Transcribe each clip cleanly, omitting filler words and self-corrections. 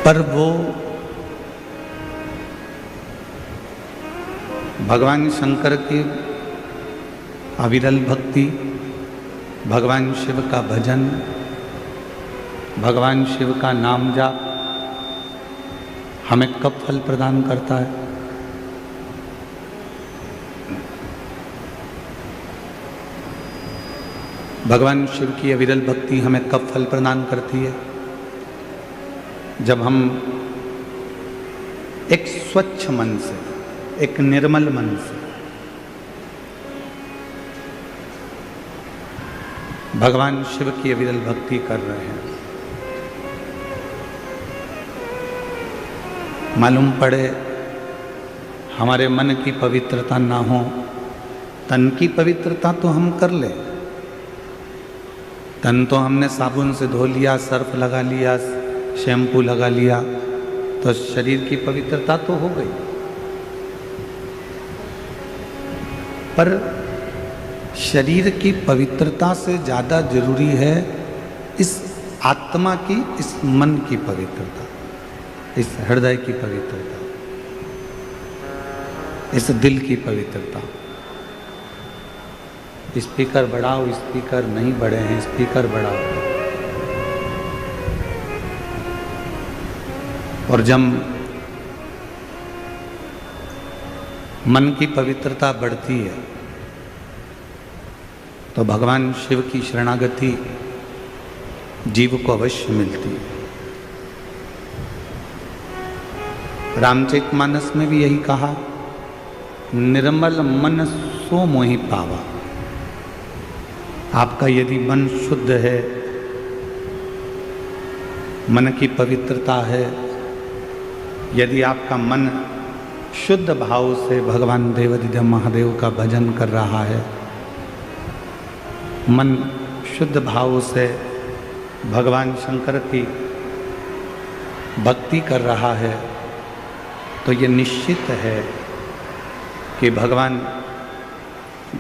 पर वो भगवान शंकर की अविरल भक्ति, भगवान शिव का भजन, भगवान शिव का नाम जाप हमें कब फल प्रदान करता है? भगवान शिव की अविरल भक्ति हमें कब फल प्रदान करती है? जब हम एक स्वच्छ मन से, एक निर्मल मन से भगवान शिव की अविरल भक्ति कर रहे हैं। मालूम पड़े हमारे मन की पवित्रता ना हो, तन की पवित्रता तो हम कर ले। तन तो हमने साबुन से धो लिया, सर्फ लगा लिया, शैम्पू लगा लिया, तो शरीर की पवित्रता तो हो गई। पर शरीर की पवित्रता से ज़्यादा जरूरी है इस आत्मा की, इस मन की पवित्रता, इस हृदय की पवित्रता, इस दिल की पवित्रता। स्पीकर बढ़ाओ, स्पीकर नहीं बढ़े हैं, स्पीकर बढ़ाओ। और जब मन की पवित्रता बढ़ती है तो भगवान शिव की शरणागति जीव को अवश्य मिलती है। रामचरितमानस में भी यही कहा, निर्मल मन सो मोहि पावा। आपका यदि मन शुद्ध है, मन की पवित्रता है, यदि आपका मन शुद्ध भाव से भगवान देवाधिदेव महादेव का भजन कर रहा है, मन शुद्ध भाव से भगवान शंकर की भक्ति कर रहा है, तो ये निश्चित है कि भगवान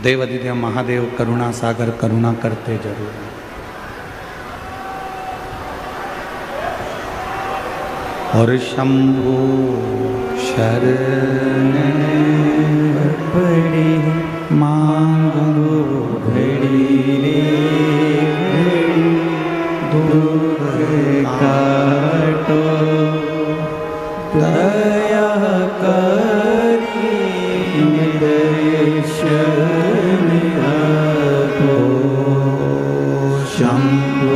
देवाधिदेव महादेव करुणा सागर करुणा करते जरूर हैं। और शंभु शरण पड़ी मांगो घड़ी रे घड़ी, दुख काटो दया करी दर्शन आपो। शंभु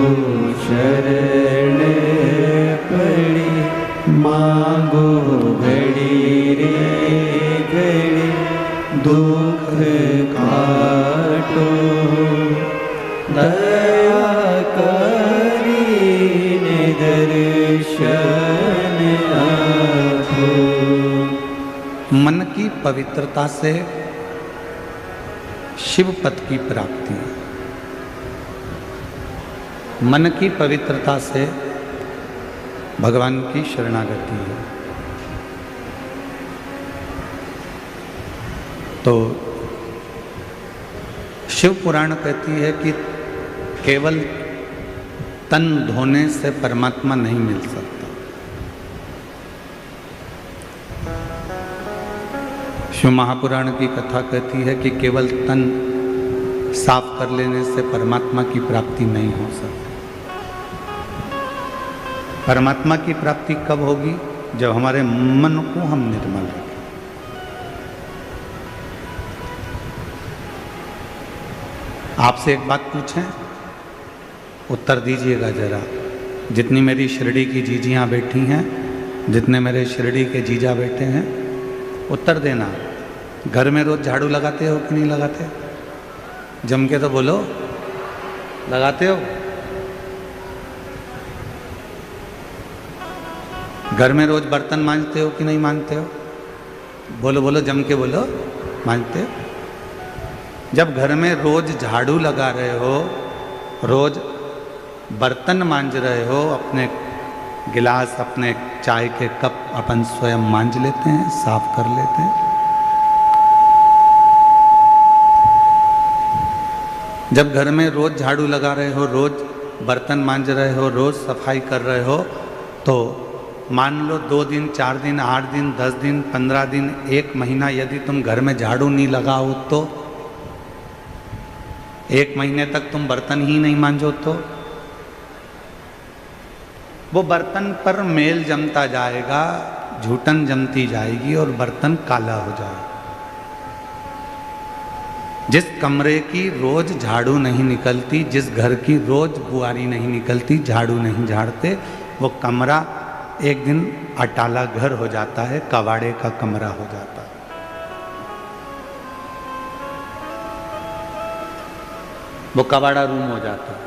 शरण पड़ी मांगो घड़ी रे घड़ी, दुख काटो दया करी दर्शन आपो। मन की पवित्रता से शिव पद की प्राप्ति है। मन की पवित्रता से भगवान की शरणागति है। तो शिव पुराण कहती है कि केवल तन धोने से परमात्मा नहीं मिल सकता। शिव महापुराण की कथा कहती है कि केवल तन साफ कर लेने से परमात्मा की प्राप्ति नहीं हो सकती। परमात्मा की प्राप्ति कब होगी? जब हमारे मन को हम निर्मल रखें। आपसे एक बात पूछें, उत्तर दीजिएगा जरा। जितनी मेरी शिरडी की जीजियाँ बैठी हैं, जितने मेरे शिरडी के जीजा बैठे हैं, उत्तर देना। घर में रोज झाड़ू लगाते हो कि नहीं लगाते? जम के तो बोलो, लगाते हो? घर में रोज बर्तन मांजते हो कि नहीं मांजते हो? बोलो बोलो, जम के बोलो, मांजते हो? जब घर में रोज झाड़ू लगा रहे हो, रोज बर्तन मांज रहे हो, अपने गिलास, अपने चाय के कप अपन स्वयं मांज लेते हैं, साफ कर लेते हैं। जब घर में रोज झाड़ू लगा रहे हो, रोज बर्तन मांज रहे हो, रोज सफाई कर रहे हो, तो मान लो 2 दिन, 4 दिन, 8 दिन, 10 दिन, 15 दिन, 1 महीना यदि तुम घर में झाड़ू नहीं लगाओ तो 1 महीने तक तुम बर्तन ही नहीं मांजो तो वो बर्तन पर मेल जमता जाएगा, झूठन जमती जाएगी और बर्तन काला हो जाएगा। जिस कमरे की रोज झाड़ू नहीं निकलती, जिस घर की रोज बुआरी नहीं निकलती, झाड़ू नहीं झाड़ते, वो कमरा एक दिन अटाला घर हो जाता है, कबाड़े का कमरा हो जाता है। वो कबाड़ा रूम हो जाता है,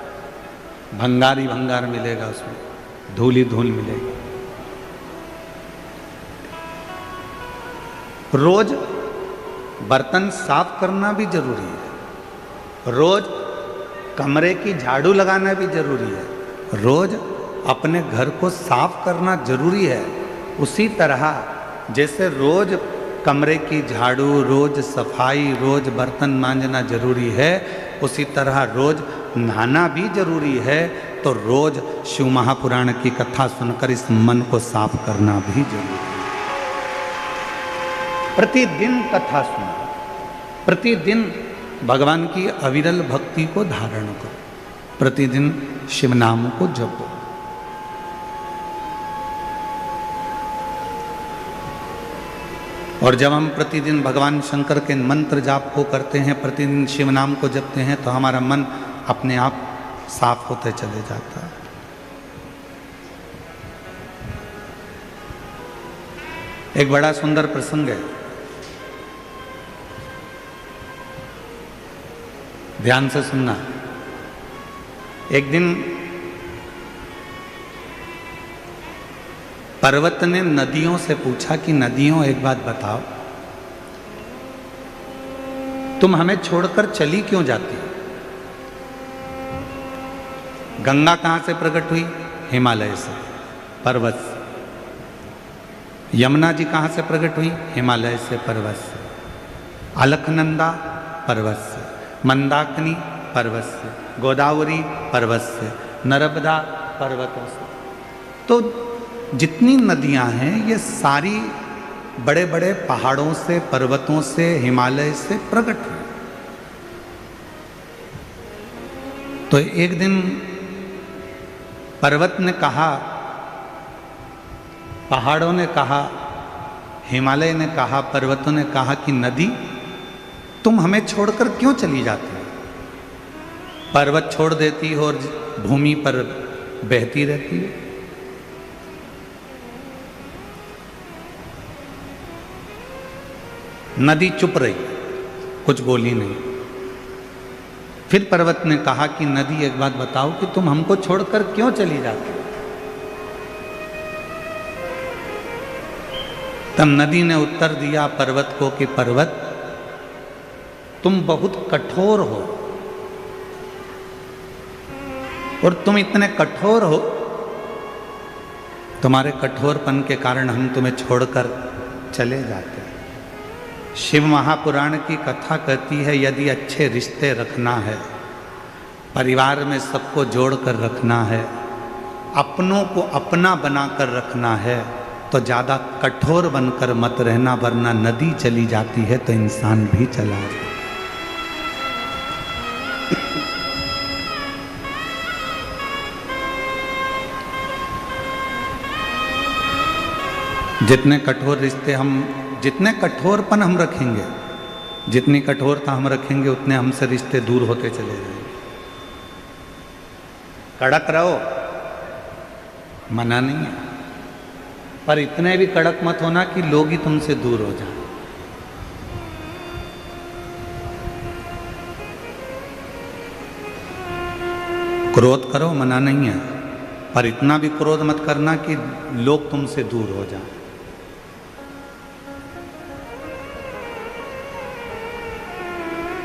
भंगार ही भंगार मिलेगा उसमें, धूल ही धूल मिलेगी। रोज बर्तन साफ करना भी जरूरी है, रोज कमरे की झाड़ू लगाना भी जरूरी है, रोज अपने घर को साफ करना जरूरी है। उसी तरह जैसे रोज कमरे की झाड़ू, रोज सफाई, रोज बर्तन मांजना जरूरी है, उसी तरह रोज नहाना भी जरूरी है। तो रोज शिव महापुराण की कथा सुनकर इस मन को साफ करना भी जरूरी है। प्रतिदिन कथा सुनो, प्रतिदिन भगवान की अविरल भक्ति को धारण करो, प्रतिदिन शिव नाम को जपो। और जब हम प्रतिदिन भगवान शंकर के मंत्र जाप को करते हैं, प्रतिदिन शिव नाम को जपते हैं, तो हमारा मन अपने आप साफ होते चले जाता है। एक बड़ा सुंदर प्रसंग है, ध्यान से सुनना। एक दिन पर्वत ने नदियों से पूछा कि नदियों एक बात बताओ, तुम हमें छोड़कर चली क्यों जाती हो? गंगा कहां से प्रकट हुई? हिमालय से, पर्वत से। यमुना जी कहां से प्रकट हुई? हिमालय से, पर्वत से। अलकनंदा पर्वत से, मंदाकिनी पर्वत से, गोदावरी पर्वत से, नर्मदा पर्वतों से। तो जितनी नदियां हैं ये सारी बड़े बड़े पहाड़ों से, पर्वतों से, हिमालय से प्रकट हुई। तो एक दिन पर्वत ने कहा, पहाड़ों ने कहा, हिमालय ने कहा, पर्वतों ने कहा कि नदी तुम हमें छोड़कर क्यों चली जाती हो? पर्वत छोड़ देती हो और भूमि पर बहती रहती है। नदी चुप रही, कुछ बोली नहीं। फिर पर्वत ने कहा कि नदी एक बात बताओ कि तुम हमको छोड़कर क्यों चली जाती हो? तब नदी ने उत्तर दिया पर्वत को कि पर्वत, तुम बहुत कठोर हो, और तुम इतने कठोर हो, तुम्हारे कठोरपन के कारण हम तुम्हें छोड़कर चले जाते हैं। शिव महापुराण की कथा कहती है यदि अच्छे रिश्ते रखना है, परिवार में सबको जोड़कर रखना है, अपनों को अपना बनाकर रखना है, तो ज़्यादा कठोर बनकर मत रहना, वरना नदी चली जाती है तो इंसान भी चला जाता है। जितने कठोर रिश्ते हम, जितने कठोरपन हम रखेंगे, जितनी कठोरता हम रखेंगे, उतने हमसे रिश्ते दूर होते चले जाएंगे। कड़क रहो, मना नहीं है, पर इतने भी कड़क मत होना कि लोग ही तुमसे दूर हो जाएं। क्रोध करो, मना नहीं है, पर इतना भी क्रोध मत करना कि लोग तुमसे दूर हो जाएं।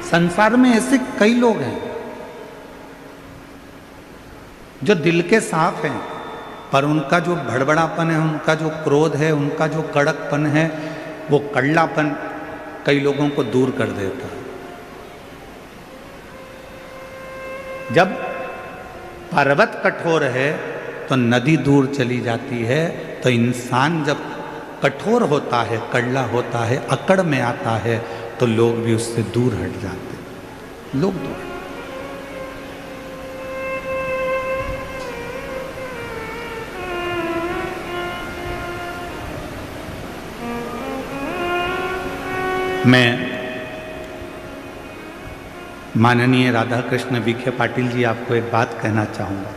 संसार में ऐसे कई लोग हैं जो दिल के साफ हैं, पर उनका जो भड़बड़ापन है, उनका जो क्रोध है, उनका जो कड़कपन है, वो कड़लापन कई लोगों को दूर कर देता है। जब पर्वत कठोर है तो नदी दूर चली जाती है, तो तो इंसान जब कठोर होता है, कड़ला होता है, अकड़ में आता है, तो लोग भी उससे दूर हट जाते हैं, लोग दूर। मैं माननीय राधा कृष्ण विखे पाटिल जी आपको एक बात कहना चाहूँगा।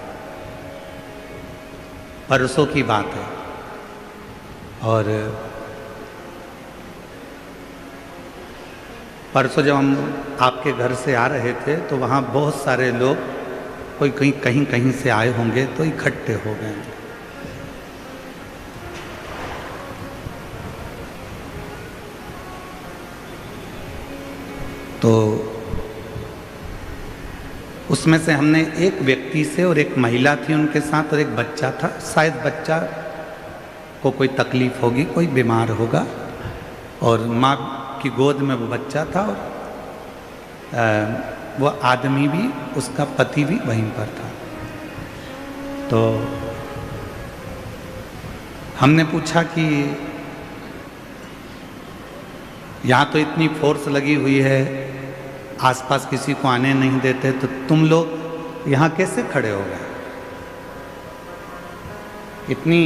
परसों की बात है और परसों जब हम आपके घर से आ रहे थे तो वहाँ बहुत सारे लोग, कोई कहीं कहीं से आए होंगे तो इकट्ठे हो गए। तो उसमें से हमने एक व्यक्ति से, और एक महिला थी उनके साथ, और एक बच्चा था, शायद बच्चा को कोई तकलीफ होगी, कोई बीमार होगा, और माँ की गोद में वो बच्चा था, और वो आदमी भी, उसका पति भी वहीं पर था। तो हमने पूछा कि यहाँ तो इतनी फोर्स लगी हुई है, आसपास किसी को आने नहीं देते, तो तुम लोग यहाँ कैसे खड़े हो गए? इतनी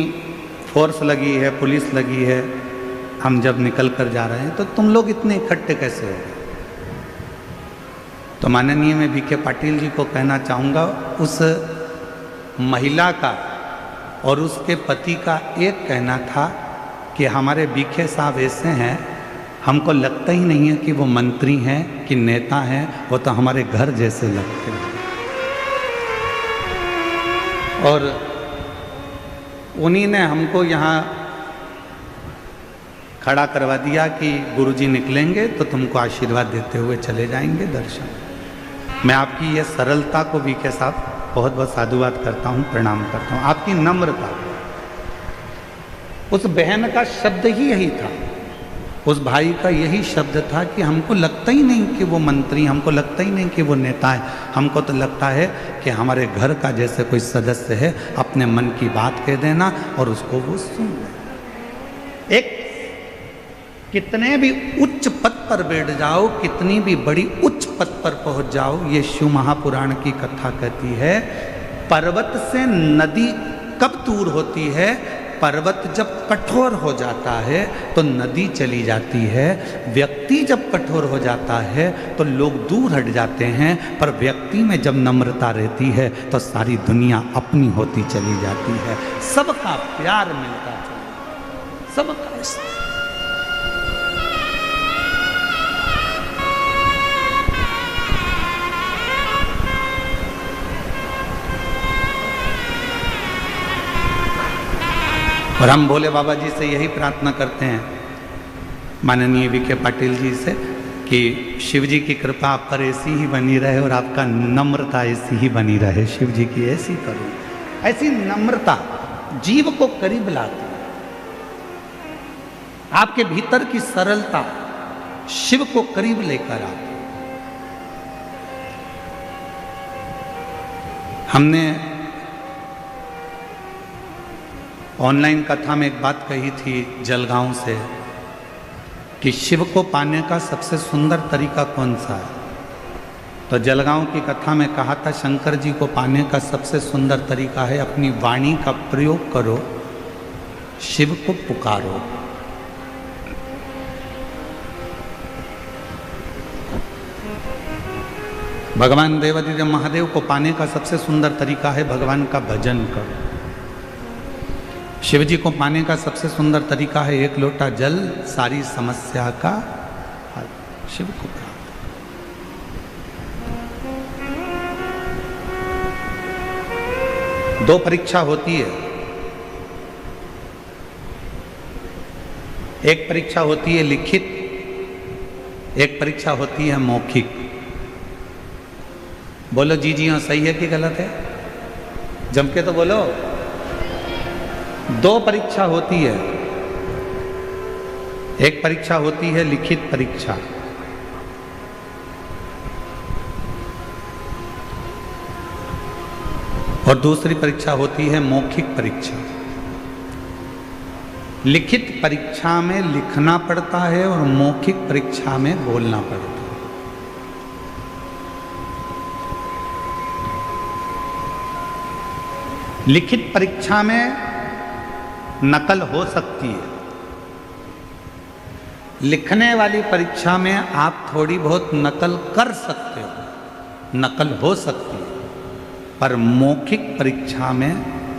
फोर्स लगी है, पुलिस लगी है, हम जब निकल कर जा रहे हैं तो तुम लोग इतने इकट्ठे कैसे हो गए? तो माननीय मैं विखे पाटिल जी को कहना चाहूँगा, उस महिला का और उसके पति का एक कहना था कि हमारे विखे साहब ऐसे हैं, हमको लगता ही नहीं है कि वो मंत्री हैं कि नेता हैं, वो तो हमारे घर जैसे लगते हैं। और उन्हीं ने हमको यहाँ खड़ा करवा दिया कि गुरुजी निकलेंगे तो तुमको आशीर्वाद देते हुए चले जाएंगे दर्शन। मैं आपकी ये सरलता को विखे साहब बहुत बहुत साधुवाद करता हूँ, प्रणाम करता हूँ। आपकी नम्रता, उस बहन का शब्द ही यही था, उस भाई का यही शब्द था कि हमको लगता ही नहीं कि वो मंत्री, हमको लगता ही नहीं कि वो नेता है, हमको तो लगता है कि हमारे घर का जैसे कोई सदस्य है, अपने मन की बात कह देना और उसको वो सुन ले। एक कितने भी उच्च पद पर बैठ जाओ, कितनी भी बड़ी उच्च पद पर पहुंच जाओ, ये शिव महापुराण की कथा कहती है, पर्वत से नदी कब दूर होती है? पर्वत जब कठोर हो जाता है तो नदी चली जाती है, व्यक्ति जब कठोर हो जाता है तो लोग दूर हट जाते हैं, पर व्यक्ति में जब नम्रता रहती है तो सारी दुनिया अपनी होती चली जाती है, सबका प्यार मिलता चला, सबका। और हम भोले बाबा जी से यही प्रार्थना करते हैं, माननीय विखे पाटिल जी से, कि शिव जी की कृपा आप पर ऐसी ही बनी रहे और आपका नम्रता ऐसी ही बनी रहे। शिव जी की ऐसी करो, ऐसी नम्रता जीव को करीब लाती, आपके भीतर की सरलता शिव को करीब लेकर आती। हमने ऑनलाइन कथा में एक बात कही थी जलगांव से कि शिव को पाने का सबसे सुंदर तरीका कौन सा है? तो जलगांव की कथा में कहा था शंकर जी को पाने का सबसे सुंदर तरीका है अपनी वाणी का प्रयोग करो, शिव को पुकारो। भगवान देवादिदेव महादेव को पाने का सबसे सुंदर तरीका है भगवान का भजन करो। शिव जी को पाने का सबसे सुंदर तरीका है एक लोटा जल, सारी समस्या का हल। शिव को प्राप्त। दो परीक्षा होती है, एक परीक्षा होती है लिखित, एक परीक्षा होती है मौखिक। बोलो जी जी हाँ, सही है कि गलत है? जम के तो बोलो। दो परीक्षा होती है, एक परीक्षा होती है लिखित परीक्षा, और दूसरी परीक्षा होती है मौखिक परीक्षा। लिखित परीक्षा में लिखना पड़ता है और मौखिक परीक्षा में बोलना पड़ता है। लिखित परीक्षा में नकल हो सकती है, लिखने वाली परीक्षा में आप थोड़ी बहुत नकल कर सकते हो, नकल हो सकती है, पर मौखिक परीक्षा में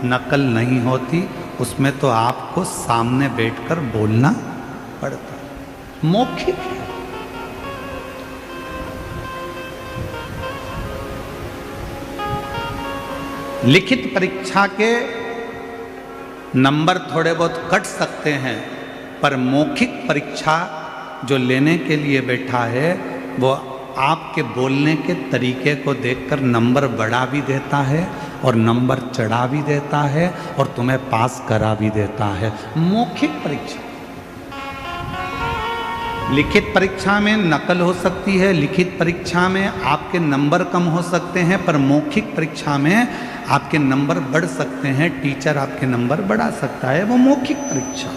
नकल नहीं होती, उसमें तो आपको सामने बैठकर बोलना पड़ता है। मौखिक है। लिखित परीक्षा के नंबर थोड़े बहुत कट सकते हैं, पर मौखिक परीक्षा जो लेने के लिए बैठा है वो आपके बोलने के तरीके को देखकर नंबर बढ़ा भी देता है और नंबर चढ़ा भी देता है और तुम्हें पास करा भी देता है। मौखिक परीक्षा। लिखित परीक्षा में नकल हो सकती है, लिखित परीक्षा में आपके नंबर कम हो सकते हैं, पर मौखिक परीक्षा में आपके नंबर बढ़ सकते हैं, टीचर आपके नंबर बढ़ा सकता है। वो मौखिक परीक्षा।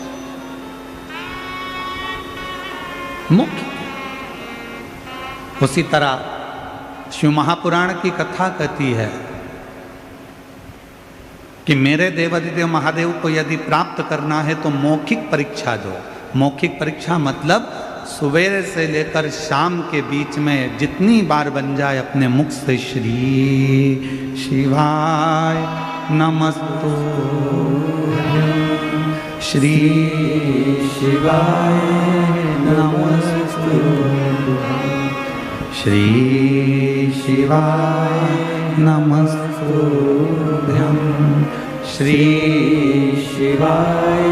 मौखिक। उसी तरह शिव महापुराण की कथा कहती है कि मेरे देवादिदेव महादेव को यदि प्राप्त करना है तो मौखिक परीक्षा दो। मौखिक परीक्षा मतलब सवेरे से लेकर शाम के बीच में जितनी बार बन जाए अपने मुख से श्री शिवाय नमस्तु, श्री शिवाय नमस्तु, श्री शिवाय नमस्तुभ्यं, श्री शिवाय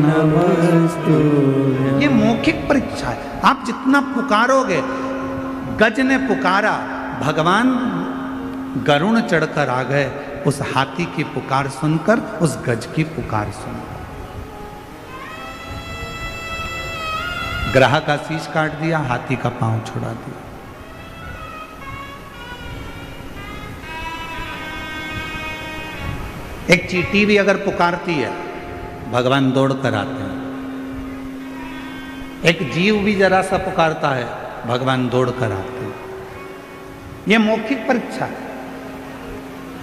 नमस्तुभ्यं। ये मौखिक परीक्षा है। आप जितना पुकारोगे, गज ने पुकारा, भगवान गरुण चढ़कर आ गए, उस हाथी की पुकार सुनकर, उस गज की पुकार सुनकर। ग्राह का शीश काट दिया, हाथी का पांव छुड़ा दिया। एक चींटी भी अगर पुकारती है, भगवान दौड़ कर आते हैं। एक जीव भी जरा सा पुकारता है, भगवान दौड़ कर आते हैं। यह मौखिक परीक्षा है।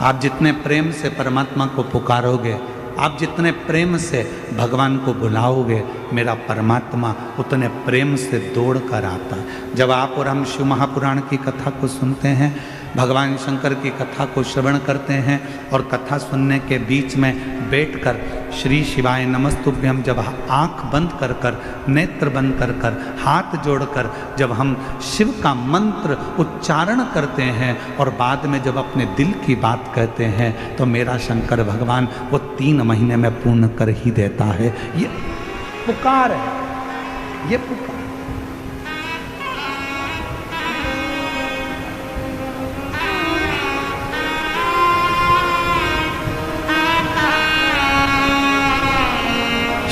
आप जितने प्रेम से परमात्मा को पुकारोगे, आप जितने प्रेम से भगवान को बुलाओगे, मेरा परमात्मा उतने प्रेम से दौड़ कर आता है। जब आप और हम शिव महापुराण की कथा को सुनते हैं, भगवान शंकर की कथा को श्रवण करते हैं और कथा सुनने के बीच में बैठकर श्री शिवाय नमस्तुभ्यम जब आंख बंद कर कर, नेत्र बंद कर कर, हाथ जोड़कर जब हम शिव का मंत्र उच्चारण करते हैं और बाद में जब अपने दिल की बात कहते हैं, तो मेरा शंकर भगवान वो 3 महीने में पूर्ण कर ही देता है। ये पुकार है, ये पुकार।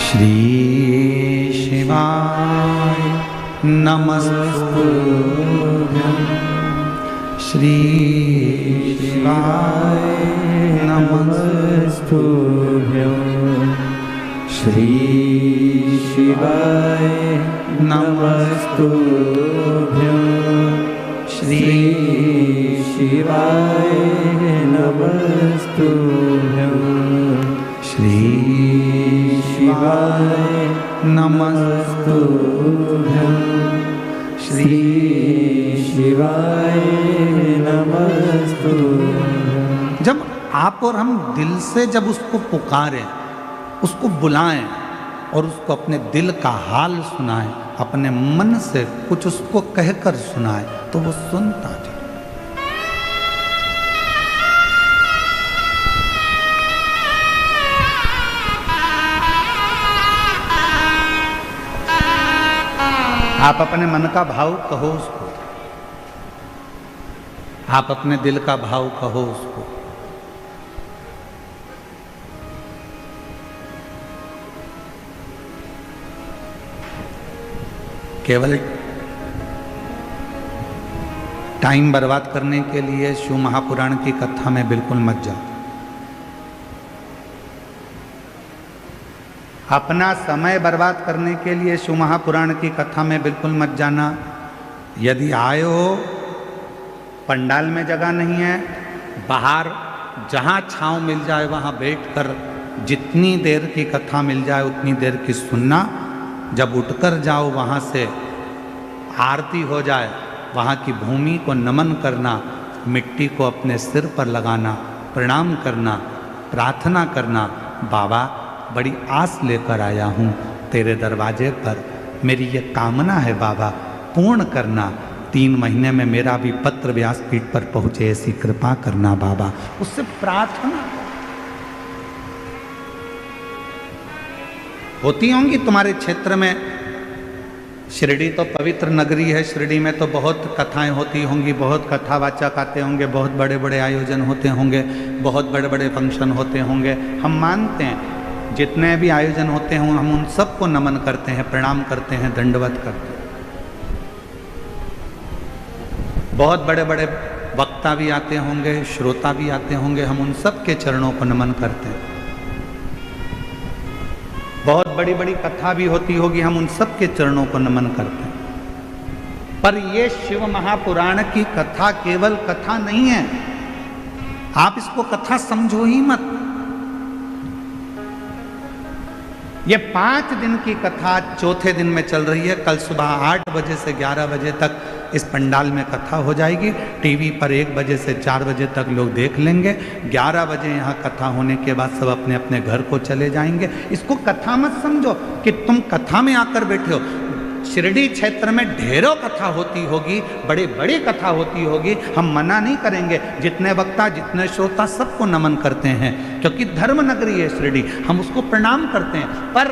श्री शिवाय नमस्तुभ्यं, श्री शिवाय नमस्तुभ्यं, श्री शिवाय नमस्तुभ्यं, श्री शिवाय नमस्तुभ्यं, श्री शिवाय नमस्तुभ्यं, श्री शिवाय नमस्तुभ्यं। जब आप और हम दिल से जब उसको पुकारें, उसको बुलाएं और उसको अपने दिल का हाल सुनाएं, अपने मन से कुछ उसको कहकर सुनाएं, तो वो सुनता है। आप अपने मन का भाव कहो उसको, आप अपने दिल का भाव कहो उसको। केवल टाइम बर्बाद करने के लिए शिव महापुराण की कथा में बिल्कुल मत जाओ। अपना समय बर्बाद करने के लिए शिव महापुराण की कथा में बिल्कुल मत जाना। यदि आए हो, पंडाल में जगह नहीं है, बाहर जहाँ छांव मिल जाए वहाँ बैठकर जितनी देर की कथा मिल जाए उतनी देर की सुनना। जब उठकर जाओ वहाँ से, आरती हो जाए, वहाँ की भूमि को नमन करना, मिट्टी को अपने सिर पर लगाना, प्रणाम करना, प्रार्थना करना, बाबा बड़ी आस लेकर आया हूँ तेरे दरवाजे पर, मेरी ये कामना है बाबा पूर्ण करना, 3 महीने में मेरा भी पत्र व्यासपीठ पर पहुँचे ऐसी कृपा करना बाबा। उससे प्रार्थना होती होंगी तुम्हारे क्षेत्र में। शिरडी तो पवित्र नगरी है, शिरडी में तो बहुत कथाएं होती होंगी, बहुत कथावाचक आते होंगे, बहुत बड़े बड़े आयोजन होते होंगे, बहुत बड़े बड़े फंक्शन होते होंगे। हम मानते हैं जितने भी आयोजन होते हैं हम उन सबको नमन करते हैं, प्रणाम करते हैं, दंडवत करते हैं। बहुत बड़े बड़े वक्ता भी आते होंगे, श्रोता भी आते होंगे, हम उन सब के चरणों को नमन करते हैं। बहुत बड़ी बड़ी कथा भी होती होगी, हम उन सब के चरणों को नमन करते हैं। पर ये शिव महापुराण की कथा केवल कथा नहीं है, आप इसको कथा समझो ही मत। ये 5 दिन की कथा चौथे दिन में चल रही है। कल सुबह 8 बजे से 11 बजे तक इस पंडाल में कथा हो जाएगी। टीवी पर 1 बजे से 4 बजे तक लोग देख लेंगे। 11 बजे यहाँ कथा होने के बाद सब अपने अपने घर को चले जाएंगे। इसको कथा मत समझो कि तुम कथा में आकर बैठे हो। शिरडी क्षेत्र में ढेरों कथा होती होगी, बड़े बड़ी कथा होती होगी, हम मना नहीं करेंगे। जितने वक्ता, जितने श्रोता, सबको नमन करते हैं क्योंकि धर्म नगरी है शिरडी, हम उसको प्रणाम करते हैं। पर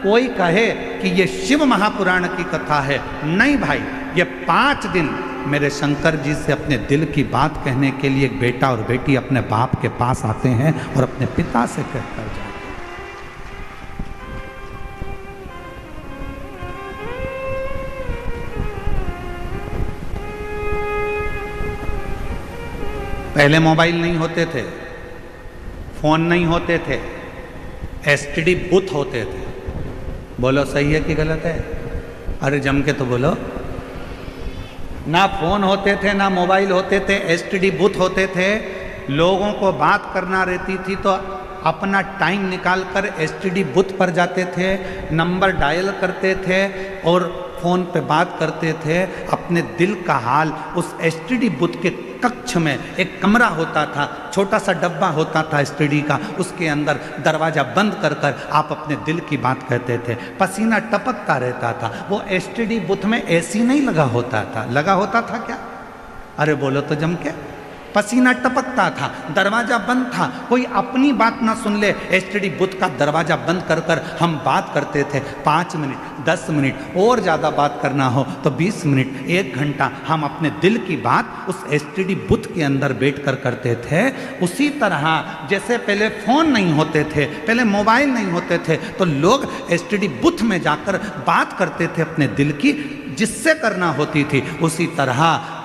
कोई कहे कि ये शिव महापुराण की कथा है, नहीं भाई, ये 5 दिन मेरे शंकर जी से अपने दिल की बात कहने के लिए एक बेटा और बेटी अपने बाप के पास आते हैं और अपने पिता से कहकर जाते हैं। पहले मोबाइल नहीं होते थे, फोन नहीं होते थे, एसटीडी बूथ होते थे। बोलो सही है कि गलत है? अरे जम के तो बोलो। ना फोन होते थे, ना मोबाइल होते थे, एसटीडी बूथ होते थे। लोगों को बात करना रहती थी तो अपना टाइम निकालकर एसटीडी बूथ पर जाते थे, नंबर डायल करते थे और फ़ोन पे बात करते थे। अपने दिल का हाल उस एसटीडी बूथ के कक्ष में एक कमरा होता था, छोटा सा डब्बा होता था एसटीडी का, उसके अंदर दरवाज़ा बंद कर कर आप अपने दिल की बात कहते थे। पसीना टपकता रहता था। वो एसटीडी बूथ में एसी नहीं लगा होता था, लगा होता था क्या? अरे बोलो तो जम के। पसीना टपकता था, दरवाज़ा बंद था, कोई अपनी बात ना सुन ले, एसटीडी बूथ का दरवाज़ा बंद कर कर हम बात करते थे। 5 मिनट, 10 मिनट और ज़्यादा बात करना हो तो 20 मिनट, 1 घंटा हम अपने दिल की बात उस एसटीडी बूथ के अंदर बैठ कर करते थे। उसी तरह जैसे पहले फ़ोन नहीं होते थे, पहले मोबाइल नहीं होते थे, तो लोग एसटीडी बूथ में जाकर बात करते थे अपने दिल की, जिससे करना होती थी। उसी तरह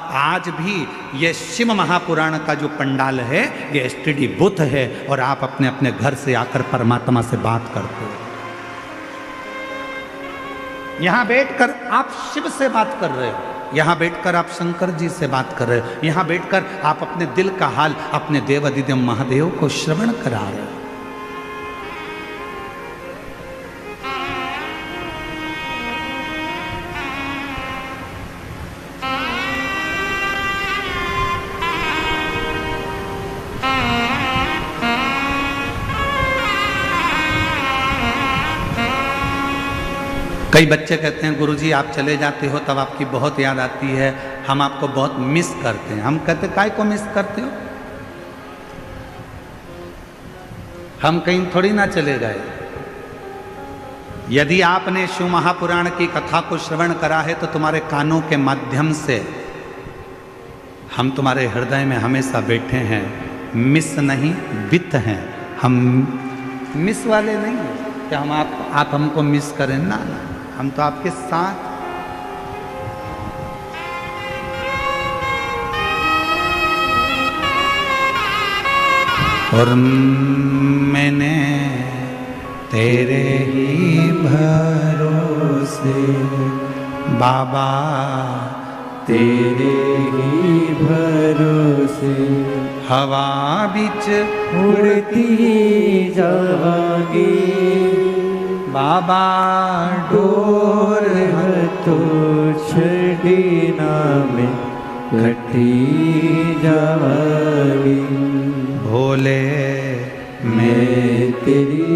आज भी ये शिव महापुराण का जो पंडाल है ये एसटीडी बूथ है और आप अपने अपने घर से आकर परमात्मा से बात करते हो। यहां बैठकर आप शिव से बात कर रहे हो, यहां बैठकर आप शंकर जी से बात कर रहे हो, यहां बैठकर आप अपने दिल का हाल अपने देवादिदेव महादेव को श्रवण करा रहे हो। कई बच्चे कहते हैं गुरुजी आप चले जाते हो तब आपकी बहुत याद आती है, हम आपको बहुत मिस करते हैं। हम कहते काय को मिस करते हो? हम कहीं थोड़ी ना चले गए। यदि आपने शिव महापुराण की कथा को श्रवण करा है तो तुम्हारे कानों के माध्यम से हम तुम्हारे हृदय में हमेशा बैठे हैं। मिस नहीं, वित्त हैं हम, मिस वाले नहीं हैं कि हम आप हमको मिस करें ना, हम तो आपके साथ। और मैंने तेरे ही भरोसे, बाबा तेरे ही भरोसे। हवा बिच उड़ती जावांगी, बाबा डोर तो छड़ी नामे कटी जावांगी। भोले मैं तेरी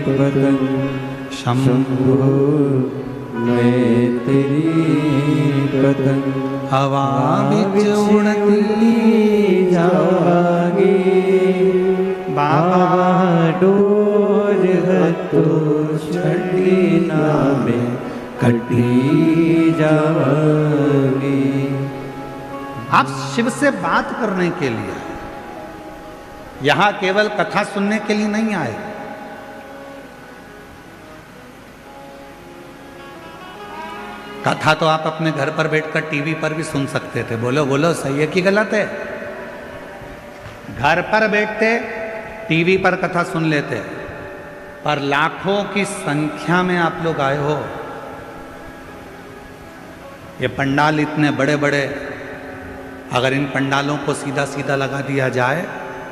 पतंग, शंभो मैं तेरी पतंग। हवा बिच उड़ती जावांगी, बाबा डोर तो छड़ी नामे कटी जावांगी। आप शिव से बात करने के लिए आए, यहां केवल कथा सुनने के लिए नहीं आए। कथा तो आप अपने घर पर बैठकर टीवी पर भी सुन सकते थे। बोलो बोलो, सही है कि गलत है? घर पर बैठते टीवी पर कथा सुन लेते, पर लाखों की संख्या में आप लोग आए हो। ये पंडाल इतने बड़े बड़े, अगर इन पंडालों को सीधा सीधा लगा दिया जाए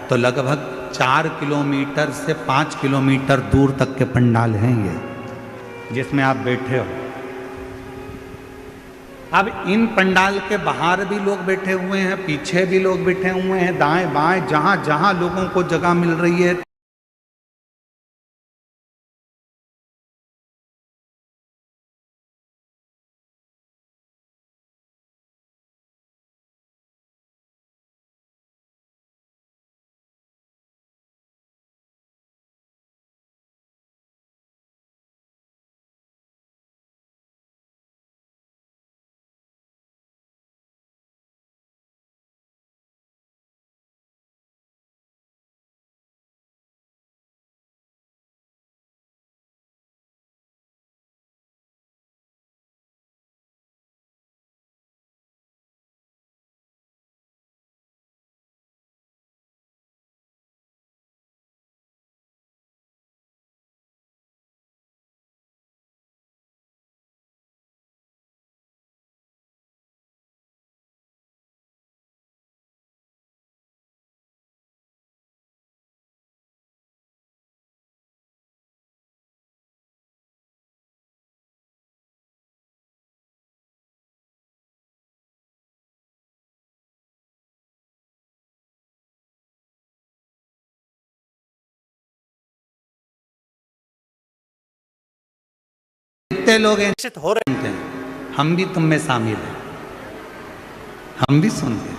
तो लगभग 4 किलोमीटर से 5 किलोमीटर दूर तक के पंडाल हैं ये, जिसमें आप बैठे हो। अब इन पंडाल के बाहर भी लोग बैठे हुए हैं, पीछे भी लोग बैठे हुए हैं, दाएं बाएं जहां जहां लोगों को जगह मिल रही है। कितने लोग निश्चित हो रहे हैं, हम भी तुम में शामिल हैं, हम भी सुनते हैं।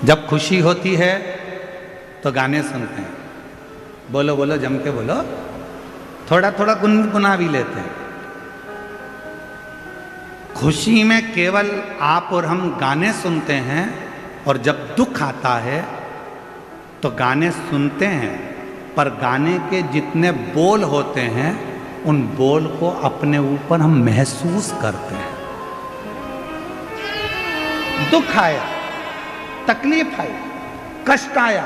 जब खुशी होती है तो गाने सुनते हैं। बोलो बोलो, जम के बोलो, थोड़ा थोड़ा गुनगुना भी लेते हैं। खुशी में केवल आप और हम गाने सुनते हैं, और जब दुख आता है तो गाने सुनते हैं, पर गाने के जितने बोल होते हैं उन बोल को अपने ऊपर हम महसूस करते हैं। दुख आया, तकलीफ आई, कष्ट आया,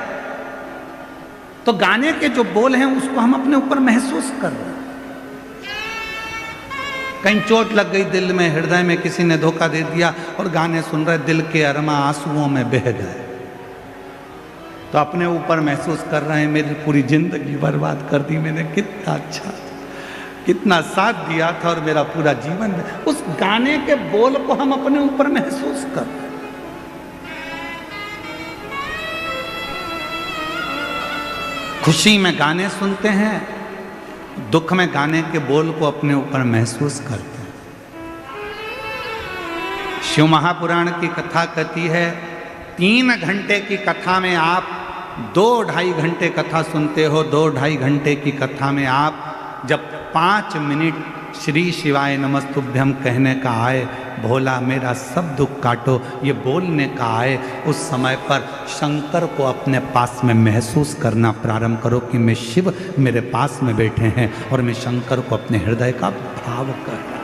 तो गाने के जो बोल हैं उसको हम अपने ऊपर महसूस कर रहे हैं। कहीं चोट लग गई दिल में, हृदय में किसी ने धोखा दे दिया, और गाने सुन रहे, दिल के अरमा आंसुओं में बह गए, तो अपने ऊपर महसूस कर रहे हैं मेरी पूरी जिंदगी बर्बाद कर दी मैंने, कितना अच्छा, कितना साथ दिया था और मेरा पूरा जीवन। उस गाने के बोल को हम अपने ऊपर महसूस कर रहे हैं। खुशी में गाने सुनते हैं, दुख में गाने के बोल को अपने ऊपर महसूस करते हैं। शिव महापुराण की कथा कहती है 3 घंटे की कथा में आप 2-2.5 घंटे कथा सुनते हो। 2-2.5 घंटे की कथा में आप जब 5 मिनट श्री शिवाय नमस्तुभ्यम कहने का आए, भोला मेरा सब दुख काटो, ये बोलने का आए, उस समय पर शंकर को अपने पास में महसूस करना प्रारंभ करो कि मैं शिव मेरे पास में बैठे हैं और मैं शंकर को अपने हृदय का भाव कर रहा हूं।